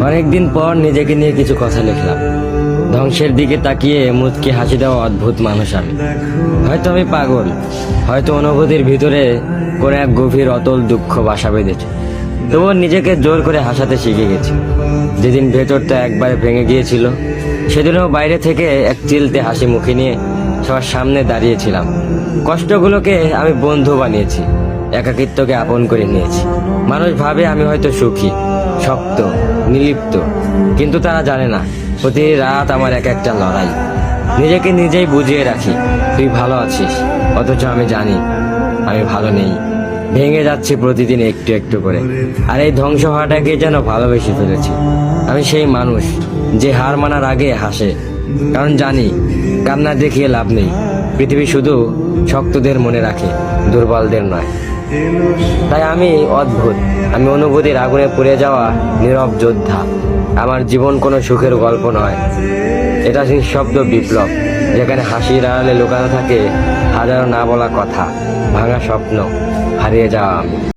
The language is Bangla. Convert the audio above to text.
অনেকদিন পর নিজেকে নিয়ে কিছু কথা লিখলাম। ধ্বংসের দিকে তাকিয়ে মুচকি হাসি দেওয়া অদ্ভুত মানুষ আমি। হয়তো আমি পাগল, হয়তো অনুভূতির ভিতরে কোনো এক গভীর অতল দুঃখ বাসা বেঁধেছে। তবুও নিজেকে জোর করে হাসাতে শিখে গেছি। যেদিন ভেতরটা একবারে ভেঙে গিয়েছিল, সেদিনও বাইরে থেকে এক চিলতে হাসি মুখে নিয়ে সবার সামনে দাঁড়িয়েছিলাম। কষ্টগুলোকে আমি বন্ধু বানিয়েছি, একাকিত্বকে আপন করে নিয়েছি। মানুষ ভাবে আমি হয়তো সুখী, শক্ত, নির্লিপ্ত, কিন্তু তারা জানে না প্রতি রাত আমার এক একটা লড়াই। নিজেকে নিজেই বুঝিয়ে রাখি তুই ভালো আছিস, অথচ আমি জানি আমি ভালো নেই। ভেঙে যাচ্ছে প্রতিদিন একটু একটু করে, আর এই ধ্বংস হওয়াটাকে যেন ভালোবেসে ফেলেছি। আমি সেই মানুষ যে হার মানার আগে হাসে, কারণ জানি কান্না দেখিয়ে লাভ নেই। পৃথিবী শুধু শক্তদের মনে রাখে, দুর্বলদের নয়। তাই আমি অদ্ভুত, আমি অনুভূতির আগুনে পুড়ে যাওয়া নীরব যোদ্ধা। আমার জীবন কোনো সুখের গল্প নয়, এটা নিঃশব্দ বিপ্লব, যেখানে হাসির আড়ালে লুকানো থাকে হাজারো না বলা কথা, ভাঙা স্বপ্ন, হারিয়ে যাওয়া আমি।